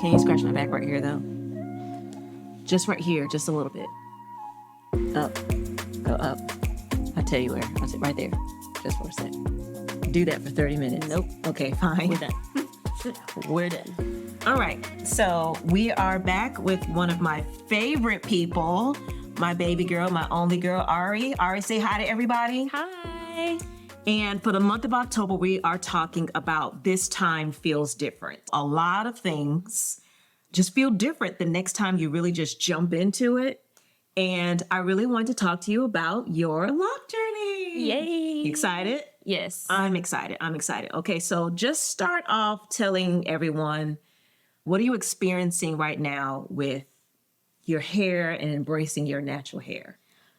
Can you scratch my back right here, though? Just right here, just a little bit. Up. Go up. I'll tell you where. I'll sit right there. Just for a sec. Do that for 30 minutes. Nope. Okay, fine. We're done. We're done. All right. So we are back with one of my favorite people, my baby girl, my only girl, Ari. Ari, say hi to everybody. Hi. And for the month of October, we are talking about This Time Feels Different. A lot of things just feel different the next time you really just jump into it. And I really wanted to talk to you about your lock journey. Yay. Excited? Yes. I'm excited. Okay, so just start off telling everyone, what are you experiencing right now with your hair and embracing your natural hair?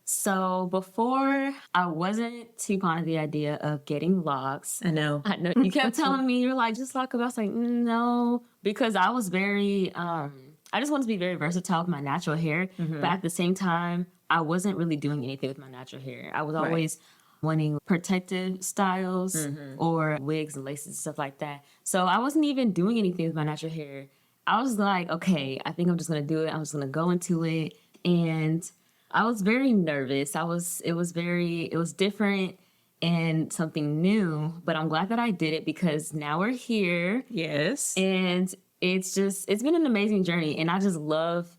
So before, I wasn't too fond of the idea of getting locks. I know. You kept telling me, you're like, just lock up. I was like, no, because I was very, I just wanted to be very versatile with my natural hair. Mm-hmm. But at the same time, I wasn't really doing anything with my natural hair. I was always wanting protective styles or wigs and laces and stuff like that. So I wasn't even doing anything with my natural hair. I was like, okay, I think I'm just going to do it. I'm just going to go into it. And I was very nervous. It was different and something new, but I'm glad that I did it because now we're here. Yes. And it's been an amazing journey. And I just love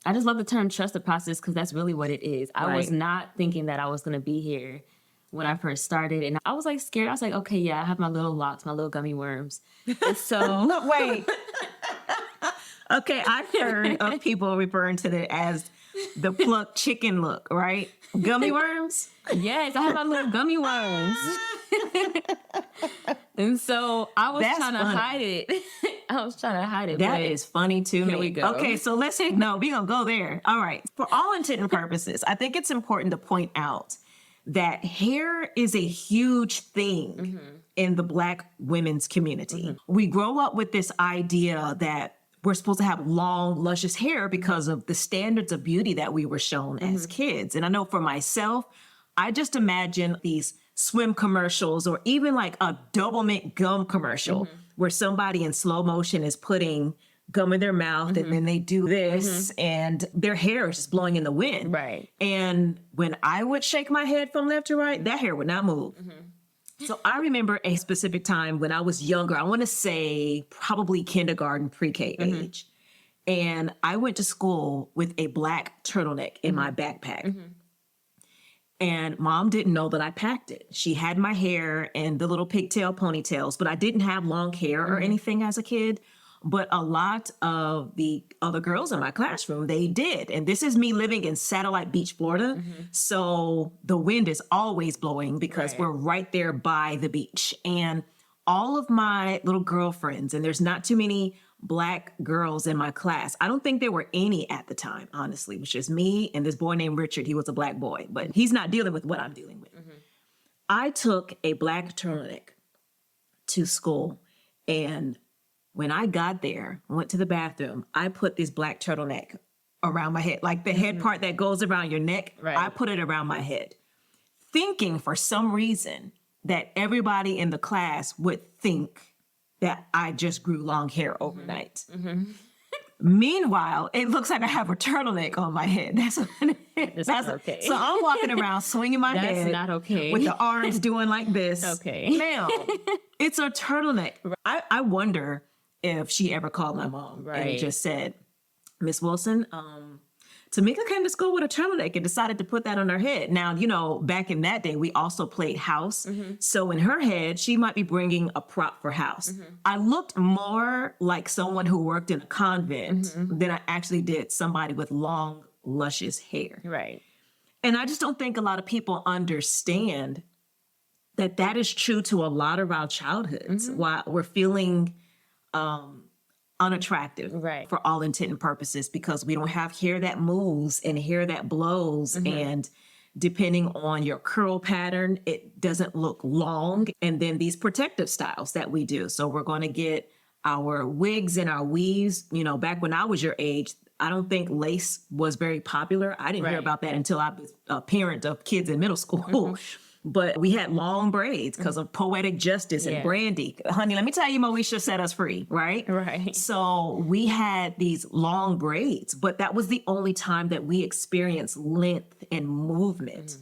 the term trust the process because that's really what it is. I was not thinking that I was going to be here when I first started. And I was like scared. I was like, okay, yeah, I have my little locks, my little gummy worms. And so wait. Okay, I've heard of people referring to it as the plucked chicken look, right? Gummy worms? Yes, I have my little gummy worms. And so I was trying to hide it. That is funny to me. Here we go. Okay, so we're going to go there. All right. For all intent and purposes, I think it's important to point out that hair is a huge thing in the Black women's community. We grow up with this idea that we're supposed to have long, luscious hair because of the standards of beauty that we were shown as kids. And I know for myself, I just imagine these swim commercials or even like a double mint gum commercial where somebody in slow motion is putting gum in their mouth and then they do this and their hair is just blowing in the wind. Right. And when I would shake my head from left to right, that hair would not move. So I remember a specific time when I was younger, I want to say probably kindergarten, pre-K age. And I went to school with a black turtleneck in my backpack. And Mom didn't know that I packed it. She had my hair and the little pigtail ponytails, but I didn't have long hair or anything as a kid. But a lot of the other girls in my classroom, they did. And this is me living in Satellite Beach, Florida. So the wind is always blowing because we're right there by the beach. And all of my little girlfriends, and there's not too many Black girls in my class. I don't think there were any at the time, honestly. It was just me and this boy named Richard. He was a Black boy, but he's not dealing with what I'm dealing with. I took a black turtleneck to school, and when I got there, went to the bathroom, I put this black turtleneck around my head, like the head part that goes around your neck. I put it around my head, thinking for some reason that everybody in the class would think that I just grew long hair overnight. Meanwhile, it looks like I have a turtleneck on my head. That's okay. So I'm walking around swinging my head. That's not okay. With the arms doing like this. Okay. Now, it's a turtleneck. I wonder if she ever called my mom and just said, Miss Wilson, Tamika came to school with a turtleneck and decided to put that on her head. Now, you know, back in that day, we also played house. So in her head, she might be bringing a prop for house. I looked more like someone who worked in a convent than I actually did somebody with long, luscious hair. Right. And I just don't think a lot of people understand that that is true to a lot of our childhoods. While we're feeling unattractive for all intent and purposes because we don't have hair that moves and hair that blows. And depending on your curl pattern, it doesn't look long. And then these protective styles that we do. So we're going to get our wigs and our weaves. You know, back when I was your age, I don't think lace was very popular. I didn't hear about that until I was a parent of kids in middle school. but we had long braids because of poetic justice and brandy. Honey, let me tell you, Moesha set us free, right? Right. So we had these long braids, but that was the only time that we experienced length and movement.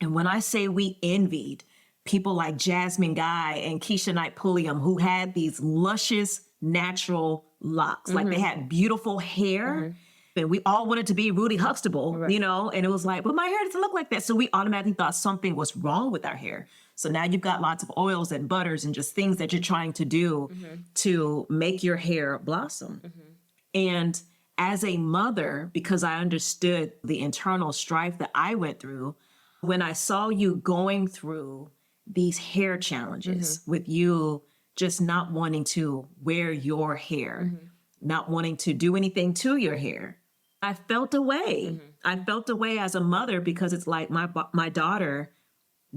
And when I say we envied people like Jasmine Guy and Keisha Knight Pulliam, who had these luscious, natural locks, like they had beautiful hair. And we all wanted to be Rudy Huxtable, you know, and it was like, but my hair doesn't look like that. So we automatically thought something was wrong with our hair. So now you've got lots of oils and butters and just things that you're trying to do to make your hair blossom. And as a mother, because I understood the internal strife that I went through, when I saw you going through these hair challenges with you just not wanting to wear your hair, not wanting to do anything to your hair, I felt away. I felt away as a mother because it's like my daughter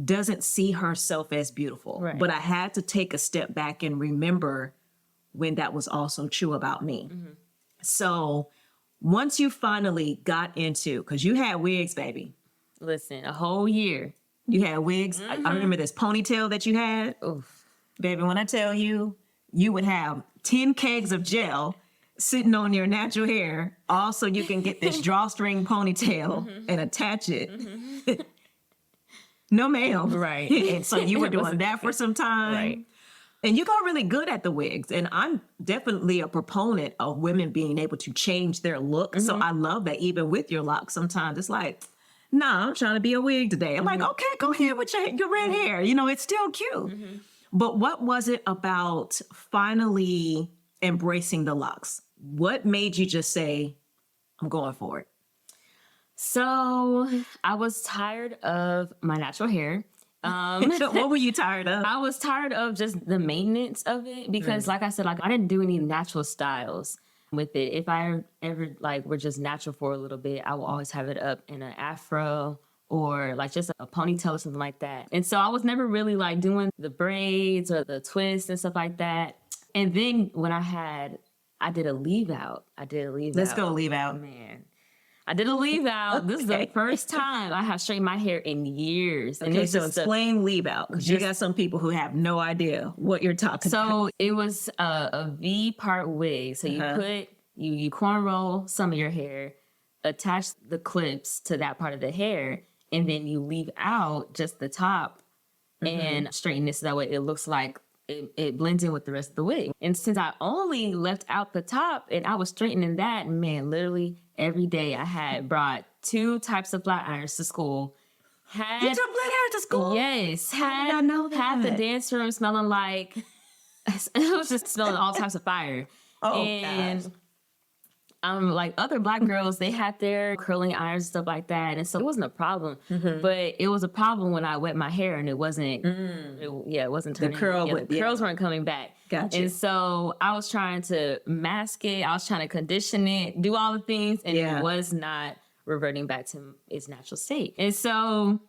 doesn't see herself as beautiful. Right. But I had to take a step back and remember when that was also true about me. So once you finally got into, because you had wigs, baby. Listen, a whole year. You had wigs. I remember this ponytail that you had. Oof. Baby, when I tell you, you would have 10 kegs of gel sitting on your natural hair, all so you can get this drawstring ponytail and attach it. No, ma'am. Right. And so you were doing that for some time. Right. And you got really good at the wigs. And I'm definitely a proponent of women being able to change their look. So I love that even with your locks, sometimes it's like, nah, I'm trying to be a wig today. I'm like, okay, go ahead with your red hair. You know, it's still cute. But what was it about finally embracing the locks? What made you just say, I'm going for it? So I was tired of my natural hair. What were you tired of? I was tired of just the maintenance of it because, like I said, like I didn't do any natural styles with it. If I ever like were just natural for a little bit, I will always have it up in an afro or like just a ponytail or something like that. And so I was never really like doing the braids or the twists and stuff like that. And then when I did a leave out. Let's go leave out. Man. I did a leave out. This is the first time I have straightened my hair in years. And Okay, it was so just explain leave out, because you got some people who have no idea what you're talking about. So it was a V part wig. So you cornroll some of your hair, attach the clips to that part of the hair, and then you leave out just the top and straighten it so that way it looks like it blends in with the rest of the wig. And since I only left out the top and I was straightening that, man, literally every day I had brought 2 types of flat irons to school. You took flat irons to school? Yes. How did I know that? Had the dance room smelling like, it was just smelling all types of fire. Oh, and gosh. Like other Black girls, they had their curling irons and stuff like that. And so it wasn't a problem. But it was a problem when I wet my hair and it wasn't, it wasn't turning. The curls weren't coming back. Gotcha. And so I was trying to mask it. I was trying to condition it, do all the things. And it was not reverting back to its natural state. And so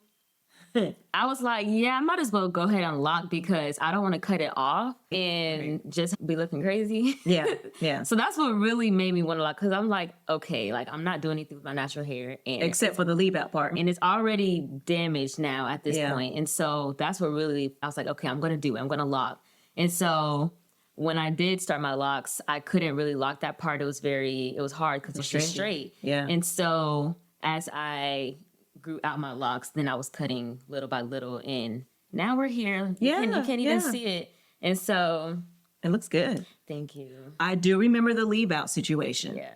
I was like, I might as well go ahead and lock because I don't want to cut it off and just be looking crazy. Yeah. So that's what really made me want to lock, because I'm like, okay, like I'm not doing anything with my natural hair. And except for the leave out part. And it's already damaged now at this point. And so that's what really, I was like, okay, I'm going to do it. I'm going to lock. And so when I did start my locks, I couldn't really lock that part. It was hard because it's just straight. Yeah. And so as I grew out my locks, then I was cutting little by little, and now we're here. You can't even see it. And so it looks good. Thank you. I do remember the leave out situation. Yeah.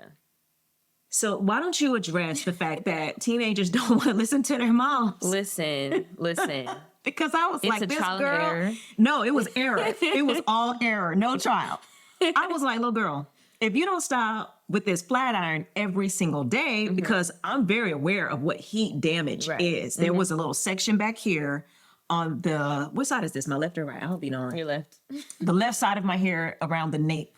So why don't you address the fact that teenagers don't want to listen to their moms? Listen. Because I was like, a this trial and girl. error. No, it was error. It was all error, no trial. I was like, little girl, if you don't stop with this flat iron every single day, because I'm very aware of what heat damage is. There was a little section back here on the, what side is this? My left or right? I hope you know. Your left. The left side of my hair around the nape.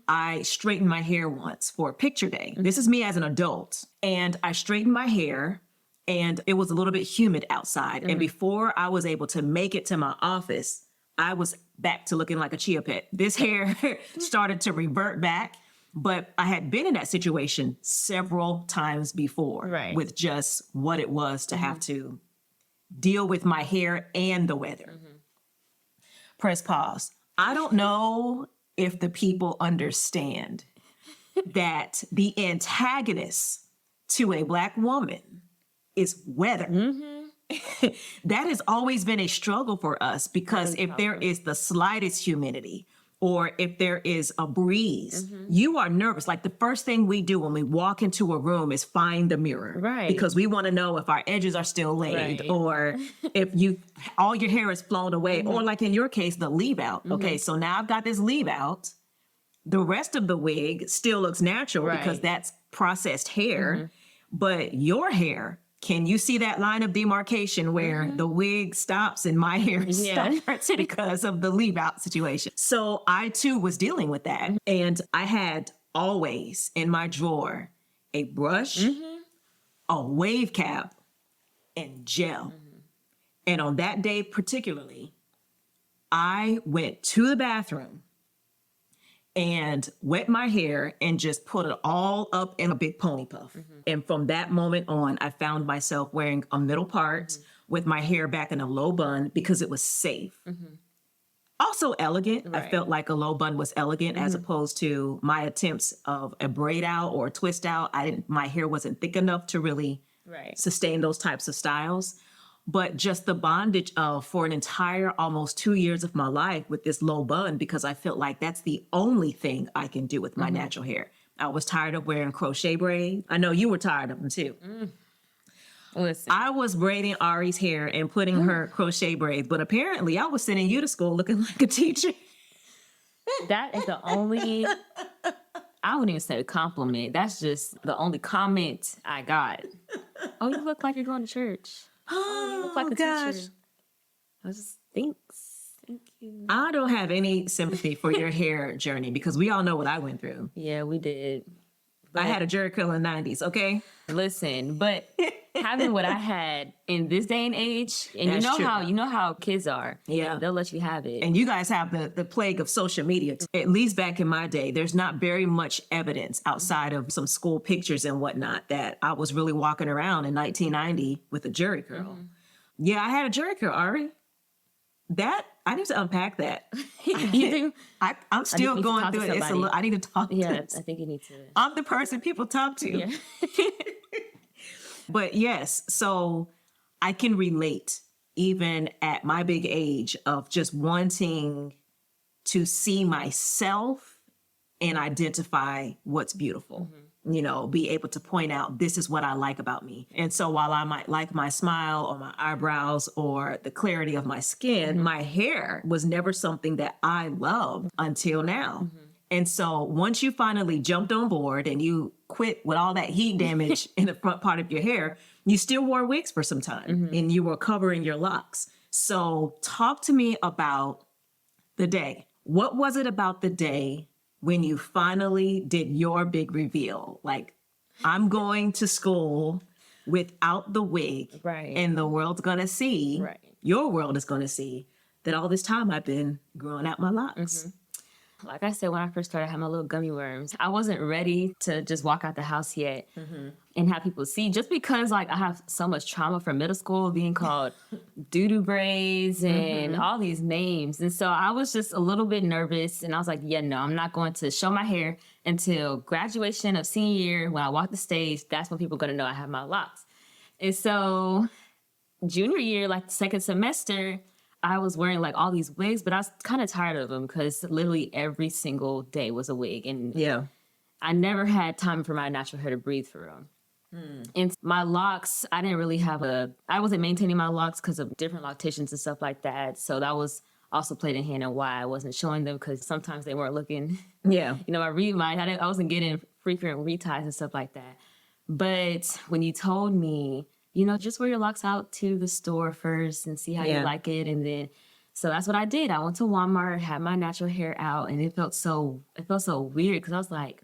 I straightened my hair once for picture day. This is me as an adult. And I straightened my hair and it was a little bit humid outside. And before I was able to make it to my office, I was back to looking like a chia pet. This hair started to revert back. But I had been in that situation several times before with just what it was to have to deal with my hair and the weather. Press pause. I don't know if the people understand that the antagonist to a Black woman is weather. That has always been a struggle for us because if there is the slightest humidity or if there is a breeze, you are nervous. Like the first thing we do when we walk into a room is find the mirror. Right. Because we want to know if our edges are still laid or if all your hair is flown away or like in your case, the leave out. Okay, so now I've got this leave out. The rest of the wig still looks natural because that's processed hair, but your hair, can you see that line of demarcation where the wig stops and my hair starts because of the leave out situation? So I too was dealing with that. And I had always in my drawer a brush, a wave cap, and gel. And on that day particularly, I went to the bathroom and wet my hair and just put it all up in a big pony puff. And from that moment on, I found myself wearing a middle part with my hair back in a low bun because it was safe. Also elegant. I felt like a low bun was elegant as opposed to my attempts of a braid out or a twist out. My hair wasn't thick enough to really sustain those types of styles. But just the bondage of for an entire almost 2 years of my life with this low bun because I felt like that's the only thing I can do with my natural hair. I was tired of wearing crochet braids. I know you were tired of them too. Listen. I was braiding Ari's hair and putting her crochet braids, but apparently I was sending you to school looking like a teacher. That is the only, I wouldn't even say a compliment. That's just the only comment I got. Oh, you look like you're going to church. Oh, you look like a teacher. I was just, thanks. Thank you. I don't have any sympathy for your hair journey because we all know what I went through. Yeah, we did. But I had a jerry curl in the 90s, okay? Listen, but having what I had in this day and age, and That's true. you know how kids are. Yeah. They'll let you have it. And you guys have the plague of social media. At least back in my day, there's not very much evidence outside of some school pictures and whatnot that I was really walking around in 1990 with a jerry curl. Yeah, I had a jerry curl, Ari. That, I need to unpack that. You do? I'm still going through it. I need to talk to I think you need to. I'm the person people talk to. Yeah. But yes, so I can relate even at my big age of just wanting to see myself and identify what's beautiful. You know, be able to point out this is what I like about me. And so while I might like my smile or my eyebrows or the clarity of my skin, my hair was never something that I loved until now. And so once you finally jumped on board and you quit with all that heat damage in the front part of your hair, you still wore wigs for some time and you were covering your locks. So talk to me about the day. What was it about the day when you finally did your big reveal? Like, I'm going to school without the wig. Right. And the world's going to see, your world is going to see that all this time I've been growing out my locks. Like I said, when I first started having my little gummy worms, I wasn't ready to just walk out the house yet and have people see. Just because, like, I have so much trauma from middle school, being called doo-doo braids and all these names. And so I was just a little bit nervous. And I was like, yeah, no, I'm not going to show my hair until graduation of senior year. When I walk the stage, that's when people are going to know I have my locks. And so junior year, like the second semester, I was wearing like all these wigs, but I was kind of tired of them because literally every single day was a wig. And I never had time for my natural hair to breathe through them. And my locks, I wasn't maintaining my locks because of different loctations and stuff like that. So that was also played in hand in why I wasn't showing them, because sometimes they weren't looking, I wasn't getting frequent reties and stuff like that. But when you told me, just wear your locks out to the store first and see how you like it. And then, so that's what I did. I went to Walmart, had my natural hair out, and it felt so weird because I was like,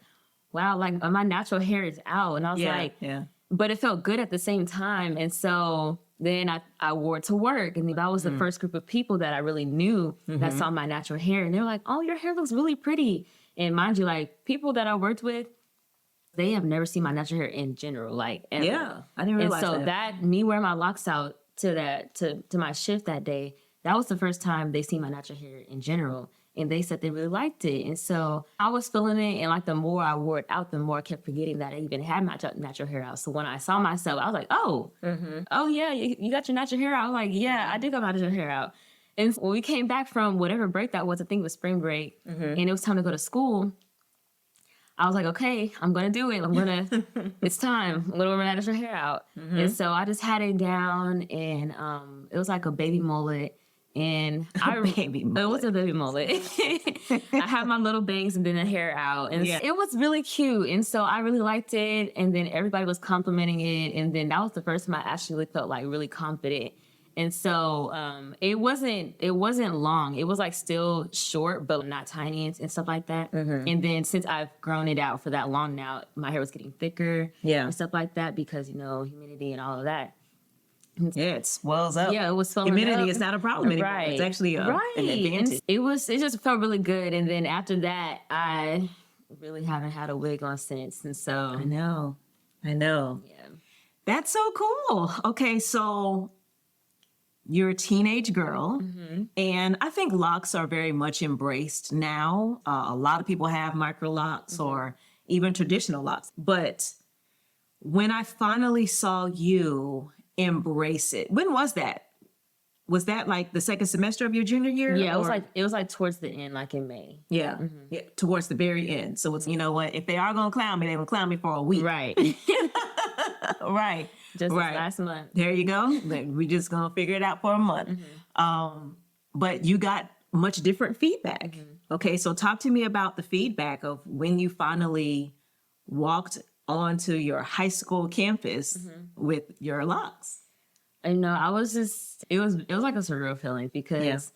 wow, like my natural hair is out. And I was but it felt good at the same time. And so then I wore it to work. And that was the first group of people that I really knew that saw my natural hair. And they're like, oh, your hair looks really pretty. And mind you, like people that I worked with, they have never seen my natural hair in general, like ever. Yeah, I didn't realize that. And so me wearing my locks out to my shift that day, that was the first time they seen my natural hair in general. And they said they really liked it. And so I was feeling it. And like the more I wore it out, the more I kept forgetting that I even had my natural hair out. So when I saw myself, I was like, oh, oh yeah, you got your natural hair out. I was like, yeah, I did got my natural hair out. And when we came back from whatever break that was, I think it was spring break, and it was time to go to school, I was like, okay, I'm going to do it. It's time. I'm going to wear my natural hair out. And so I just had it down, and it was like a baby mullet. And it was a baby mullet. I had my little bangs and then the hair out. And it was really cute. And so I really liked it. And then everybody was complimenting it. And then that was the first time I actually felt like really confident. And so it wasn't long. It was like still short, but not tiny and stuff like that. And then since I've grown it out for that long now, my hair was getting thicker and stuff like that because, humidity and all of that. Yeah, it swells up. Yeah, it was swelling Humidity up. is not a problem anymore. Right. It's actually an advantage. And it just felt really good. And then after that, I really haven't had a wig on since. And so I know. Yeah. That's so cool. Okay, so you're a teenage girl, and I think locks are very much embraced now. A lot of people have micro locks or even traditional locks. But when I finally saw you embrace it, when was that? Was that like the second semester of your junior year? Yeah, it was like towards the end, like in May. Yeah, yeah, towards the very end. So it's, you know what, if they are going to clown me, they're going to clown me for a week. Right. Right. Just last month. There you go. We just going to figure it out for a month. But you got much different feedback. Okay, so talk to me about the feedback of when you finally walked onto your high school campus with your locks. I was just, it was like a surreal feeling because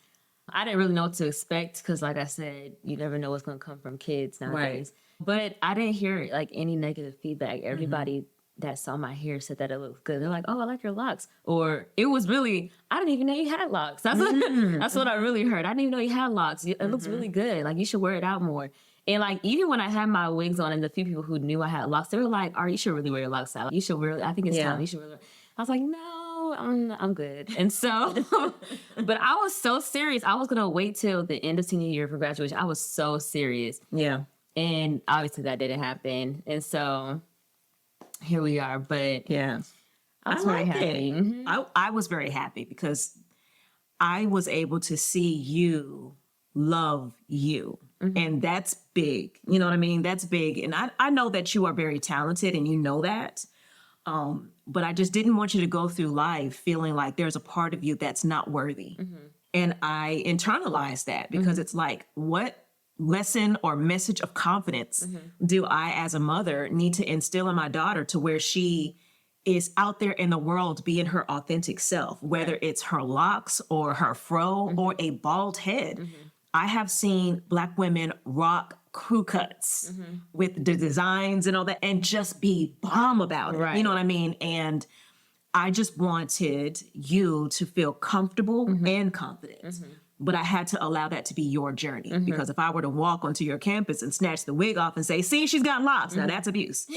I didn't really know what to expect because, like I said, you never know what's going to come from kids nowadays. Right. But I didn't hear like any negative feedback. Everybody that saw my hair said that it looked good. They're like, oh, I like your locks. Or it was really, I didn't even know you had locks. That's what I really heard. I didn't even know you had locks. It looks really good. Like, you should wear it out more. And like, even when I had my wigs on and the few people who knew I had locks, they were like, you should really wear your locks out. You should wear, I think it's time. You should wear. I was like, no, I'm good. And so, but I was so serious. I was going to wait till the end of senior year for graduation. I was so serious. Yeah. And obviously that didn't happen. And so here we are. But yeah, I was very happy. I was very happy because I was able to see you love you. And that's big. You know what I mean? That's big. And I know that you are very talented and you know that. But I just didn't want you to go through life feeling like there's a part of you that's not worthy. And I internalized that because it's like, what lesson or message of confidence do I, as a mother, need to instill in my daughter to where she is out there in the world being her authentic self, whether it's her locks or her fro or a bald head. I have seen Black women rock crew cuts with the designs and all that and just be bomb about it. Right. You know what I mean? And I just wanted you to feel comfortable and confident. But I had to allow that to be your journey because if I were to walk onto your campus and snatch the wig off and say, see, she's got locks, now that's abuse.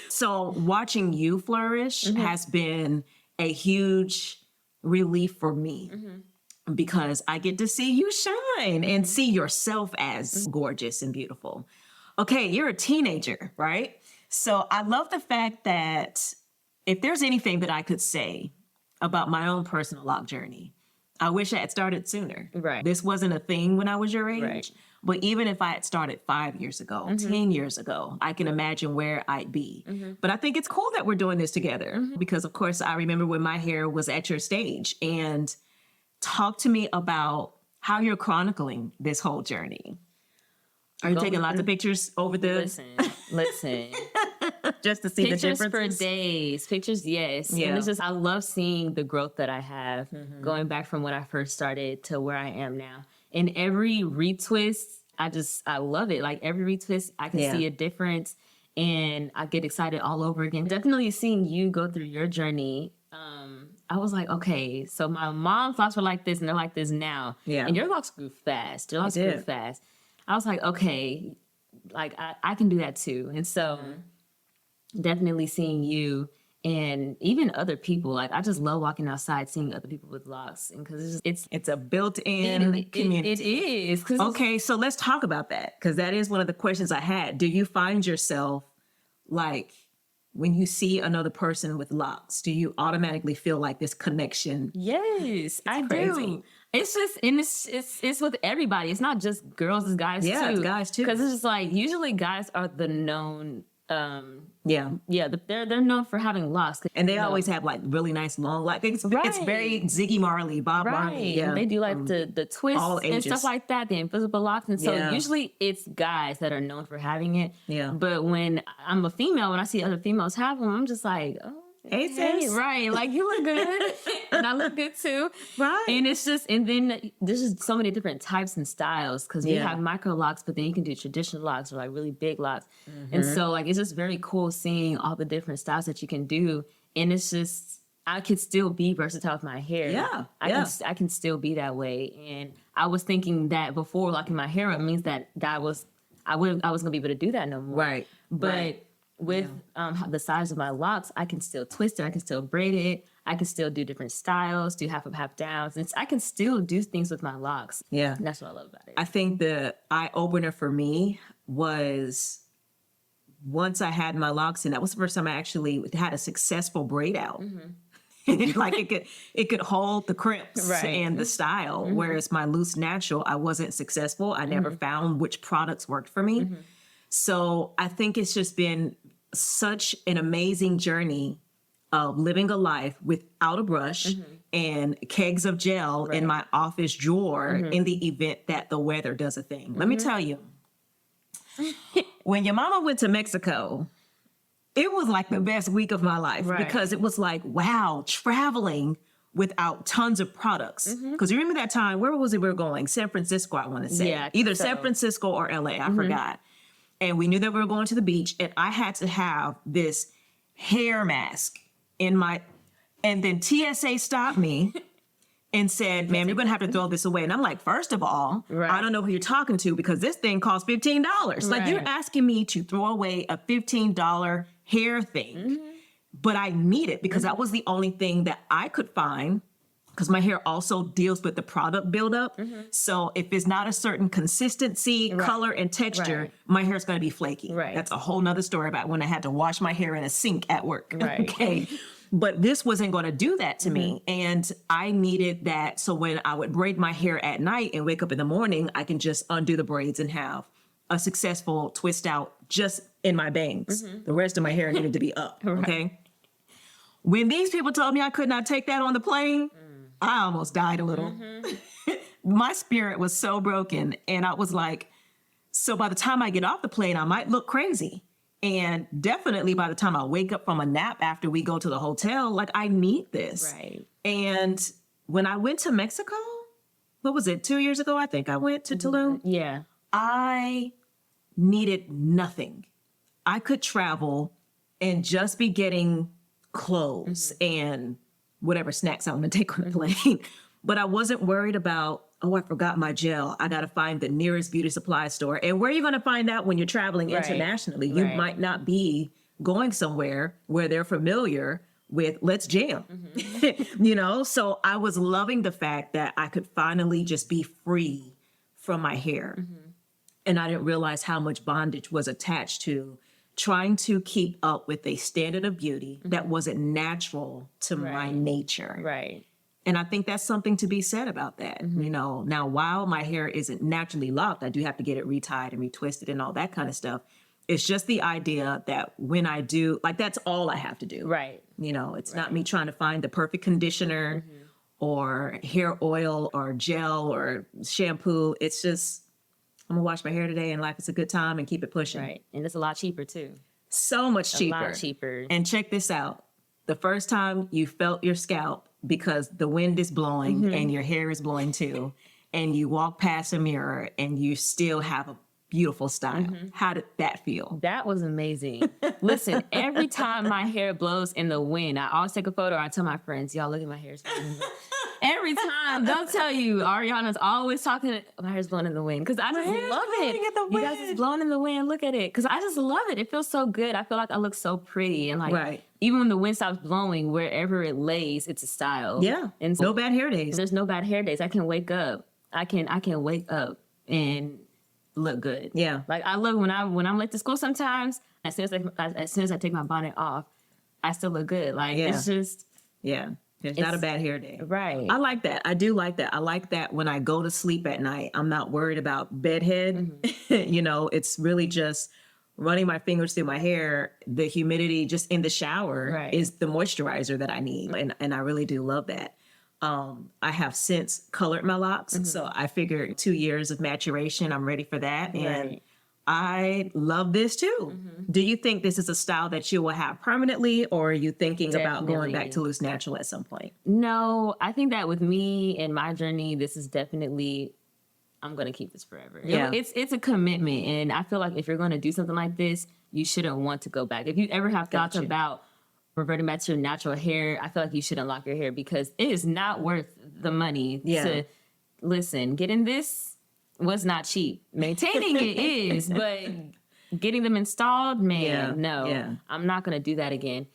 So watching you flourish has been a huge relief for me. Because I get to see you shine and see yourself as gorgeous and beautiful. Okay, you're a teenager, right? So I love the fact that if there's anything that I could say about my own personal lock journey, I wish I had started sooner. Right. This wasn't a thing when I was your age. Right. But even if I had started 5 years ago, 10 years ago, I can imagine where I'd be. But I think it's cool that we're doing this together because, of course, I remember when my hair was at your stage. And talk to me about how you're chronicling this whole journey. Are you taking lots of pictures over the... Listen. Just to see pictures the differences? For days. Pictures, yes. Yeah. And it's just, I love seeing the growth that I have going back from when I first started to where I am now. And every retwist, I love it. Like every retwist, I can see a difference and I get excited all over again. Definitely seeing you go through your journey, I was like, okay, so my mom's locks were like this and they're like this now. Yeah. And your locks grew fast. Your locks grew fast. I was like, okay, like I can do that too. And so definitely seeing you And even other people, like I just love walking outside, seeing other people with locks, and because It's a built-in community. It is. Okay, so let's talk about that, because that is one of the questions I had. Do you find yourself, like, when you see another person with locks, do you automatically feel like this connection? Yes, I crazy. do. It's just, and it's with everybody. It's not just girls, it's guys too. Yeah, it's guys too. Because it's just like usually guys are the known. Yeah. They're known for having locks, And they always have like really nice long locks. It's very Ziggy Marley, Bob Marley. Yeah. And they do like the twists all and ages. stuff like that, the invisible locks. And so Yeah. usually it's guys that are known for having it. Yeah. But when I'm a female, when I see other females have them, I'm just like, oh, Hey, sis. right. Like you look good and I look good too. Right. And it's just, and then there's just so many different types and styles because we Yeah. have micro locks, but then you can do traditional locks or like really big locks. And so like, it's just very cool seeing all the different styles that you can do. And it's just, I could still be versatile with my hair. Yeah, I can still be that way. And I was thinking that before locking my hair up means that I wasn't gonna be able to do that no more. Right. But Right. with the size of my locks, I can still twist it. I can still braid it. I can still do different styles, do half up, half downs. I can still do things with my locks. Yeah. And that's what I love about it. I think the eye opener for me was once I had my locks, and that was the first time I actually had a successful braid out. Like it could hold the crimps Right. and the style, whereas my loose natural, I wasn't successful. I never found which products worked for me. So I think it's just been such an amazing journey of living a life without a brush and kegs of gel in my office drawer in the event that the weather does a thing. Let me tell you, when your mama went to Mexico, it was like the best week of my life Right. because it was like, wow, traveling without tons of products. Because you remember that time, where was it we were going? San Francisco, I want to say. Yeah, I think Either so. San Francisco or LA, I forgot. And we knew that we were going to the beach, and I had to have this hair mask in my, and then TSA stopped me and said, ma'am, you're going to have to throw this away. And I'm like, first of all, Right. I don't know who you're talking to because this thing costs $15. Like, you're Right. asking me to throw away a $15 hair thing, but I need it because that was the only thing that I could find, because my hair also deals with the product buildup. So if it's not a certain consistency, color, and texture, Right. my hair's going to be flaky. Right. That's a whole nother story about when I had to wash my hair in a sink at work. Right. Okay. But this wasn't going to do that to me. And I needed that. So when I would braid my hair at night and wake up in the morning, I can just undo the braids and have a successful twist out just in my bangs. The rest of my hair needed to be up. Okay. When these people told me I could not take that on the plane, I almost died a little. My spirit was so broken. And I was like, so by the time I get off the plane, I might look crazy. And definitely by the time I wake up from a nap after we go to the hotel, like, I need this. Right. And when I went to Mexico, what was it, 2 years ago? I think I went to Tulum. Yeah. I needed nothing. I could travel and just be getting clothes and whatever snacks I want to take on the plane. But I wasn't worried about, oh, I forgot my gel. I got to find the nearest beauty supply store. And where are you going to find that when you're traveling Right. internationally? You Right. might not be going somewhere where they're familiar with let's jam. So I was loving the fact that I could finally just be free from my hair. And I didn't realize how much bondage was attached to trying to keep up with a standard of beauty that wasn't natural to my Right. nature. Right. And I think that's something to be said about that. Now, while my hair isn't naturally locked, I do have to get it retied and retwisted and all that kind of stuff. It's just the idea that when I do, like, that's all I have to do. Right. It's not me trying to find the perfect conditioner or hair oil or gel or shampoo. It's just, I'm gonna wash my hair today and life is a good time and keep it pushing. Right. And it's a lot cheaper too. So much cheaper. A lot cheaper. And check this out. The first time you felt your scalp because the wind is blowing and your hair is blowing too, and you walk past a mirror and you still have a beautiful style. How did that feel? That was amazing. Listen, every time my hair blows in the wind, I always take a photo. I tell my friends, y'all, look at my hair. Every time they'll tell you Ariana's always talking. My hair's blowing in the wind because I just love it. You guys, it's blowing in the wind. Look at it, because I just love it. It feels so good. I feel like I look so pretty, and like even when the wind stops blowing, wherever it lays, it's a style. Yeah, and no bad hair days. There's no bad hair days. I can wake up. I can wake up and look good. Yeah, like I love when I'm late to school. Sometimes as soon as I take my bonnet off, I still look good. Like it's just There's not a bad hair day. Right. I like that. I do like that. I like that when I go to sleep at night, I'm not worried about bedhead. It's really just running my fingers through my hair. The humidity just in the shower is the moisturizer that I need. And I really do love that. I have since colored my locks. So I figured 2 years of maturation, I'm ready for that. And I love this too. Do you think this is a style that you will have permanently, or are you thinking about going back to loose natural at some point? No, I think that with me and my journey, this is definitely, I'm going to keep this forever. Yeah. It's a commitment. And I feel like if you're going to do something like this, you shouldn't want to go back. If you ever have thoughts about reverting back to your natural hair, I feel like you shouldn't lock your hair, because it is not worth the money to listen. Getting this was not cheap. Maintaining it is, but getting them installed, no. I'm not gonna do that again.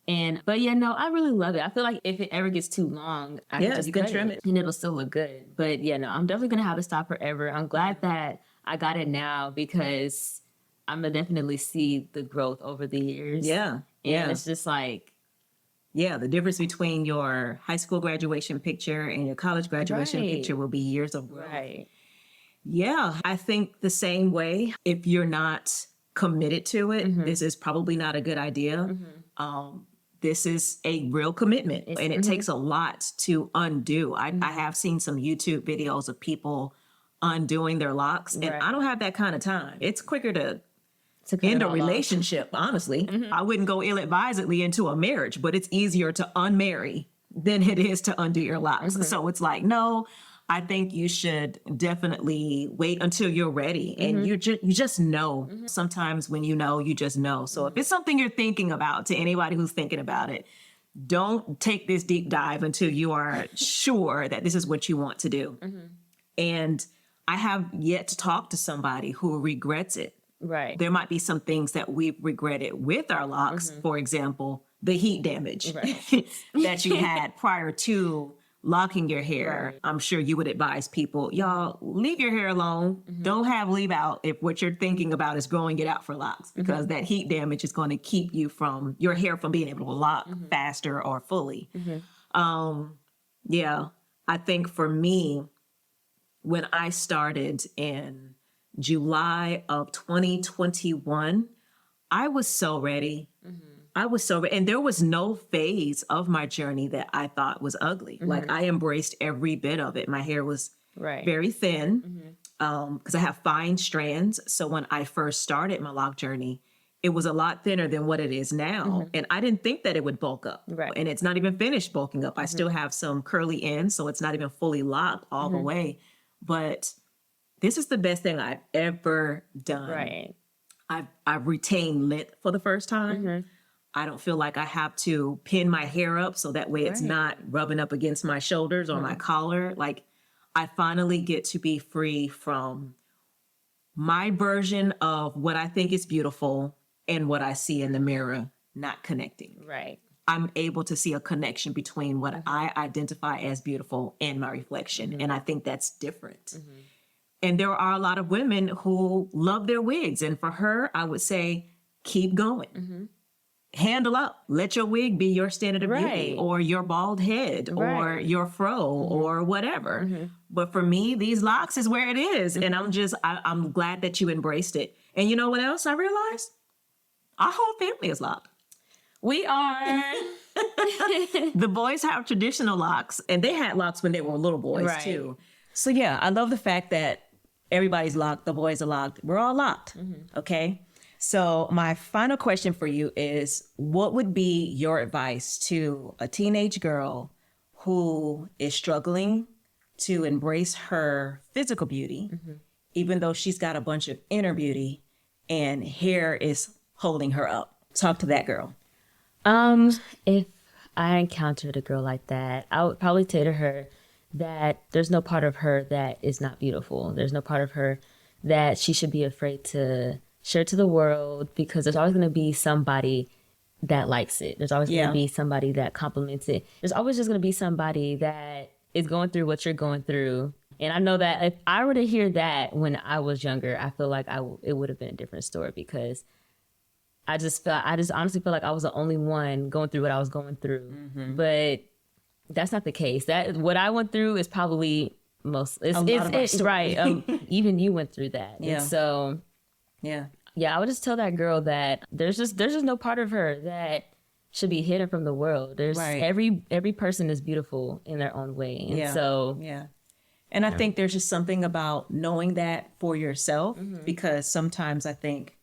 But I really love it. I feel like if it ever gets too long, I can just trim it and it'll still look good. But I'm definitely gonna have it stop forever. I'm glad that I got it now, because I'm gonna definitely see the growth over the years. And it's just like, the difference between your high school graduation picture and your college graduation picture will be years of growth. Yeah, I think the same way. If you're not committed to it, this is probably not a good idea. This is a real commitment, and it takes a lot to undo. I have seen some YouTube videos of people undoing their locks, and I don't have that kind of time. It's quicker to end a relationship, honestly. I wouldn't go ill-advisedly into a marriage, but it's easier to unmarry than it is to undo your locks. So it's like, no, I think you should definitely wait until you're ready, and you just know. Sometimes when you just know. So if it's something you're thinking about, to anybody who's thinking about it, don't take this deep dive until you are sure that this is what you want to do. And I have yet to talk to somebody who regrets it. There might be some things that we've regretted with our locks. For example, the heat damage that you had prior to locking your hair. I'm sure you would advise people, y'all, leave your hair alone. Don't have leave out if what you're thinking about is growing it out for locks, because that heat damage is going to keep your hair from being able to lock faster or fully. I think for me, when I started in July of 2021, I was so ready. And there was no phase of my journey that I thought was ugly. Like, I embraced every bit of it. My hair was very thin, because I have fine strands. So when I first started my lock journey, it was a lot thinner than what it is now. And I didn't think that it would bulk up. And it's not even finished bulking up. I still have some curly ends, so it's not even fully locked all the way. But this is the best thing I've ever done. I've retained length for the first time. I don't feel like I have to pin my hair up so that way it's not rubbing up against my shoulders or my collar. Like, I finally get to be free from my version of what I think is beautiful and what I see in the mirror not connecting. I'm able to see a connection between what I identify as beautiful and my reflection. And I think that's different. And there are a lot of women who love their wigs. And for her, I would say, keep going. Handle up. Let your wig be your standard of beauty, or your bald head, or your fro, or whatever. But for me, these locks is where it is. And I'm glad that you embraced it. And you know what else I realized? Our whole family is locked. We are. The boys have traditional locks, and they had locks when they were little boys too. So yeah, I love the fact that everybody's locked. The boys are locked. We're all locked. Okay. So my final question for you is, what would be your advice to a teenage girl who is struggling to embrace her physical beauty, even though she's got a bunch of inner beauty and hair is holding her up? Talk to that girl. If I encountered a girl like that, I would probably say to her, that there's no part of her that is not beautiful. There's no part of her that she should be afraid to share to the world, because there's always going to be somebody that likes it. There's always going to be somebody that compliments it. There's always just going to be somebody that is going through what you're going through. And I know that if I were to hear that when I was younger, I feel like it would have been a different story, because I just honestly feel like I was the only one going through what I was going through. But that's not the case. That what I went through is probably it's right. Even you went through that. Yeah. And so I would just tell that girl that there's just no part of her that should be hidden from the world. There's every person is beautiful in their own way. And and I think there's just something about knowing that for yourself, because sometimes I think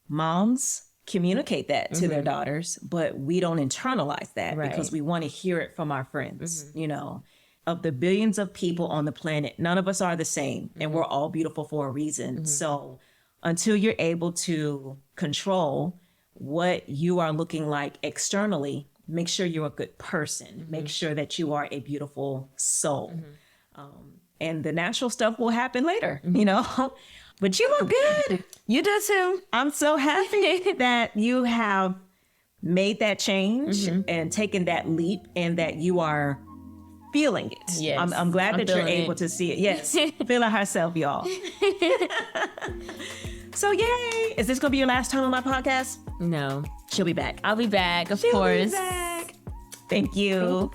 moms communicate that to their daughters, but we don't internalize that because we want to hear it from our friends. You know, of the billions of people on the planet, none of us are the same, and we're all beautiful for a reason. So until you're able to control what you are looking like externally, make sure you're a good person. Make sure that you are a beautiful soul. And the natural stuff will happen later, you know? But you look good. You do too. I'm so happy that you have made that change and taken that leap, and that you are feeling it. Yes, I'm glad that you're able to see it. Yes, feeling herself, y'all. So yay! Is this gonna be your last time on my podcast? No. She'll be back. I'll be back, of course. She'll be back. Thank you.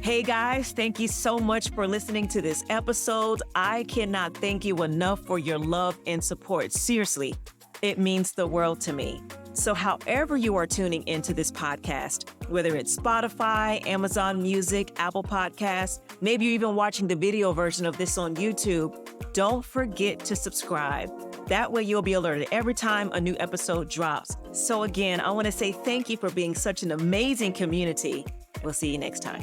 Hey guys, thank you so much for listening to this episode. I cannot thank you enough for your love and support. Seriously, it means the world to me. So however you are tuning into this podcast, whether it's Spotify, Amazon Music, Apple Podcasts, maybe you're even watching the video version of this on YouTube, don't forget to subscribe. That way you'll be alerted every time a new episode drops. So again, I want to say thank you for being such an amazing community. We'll see you next time.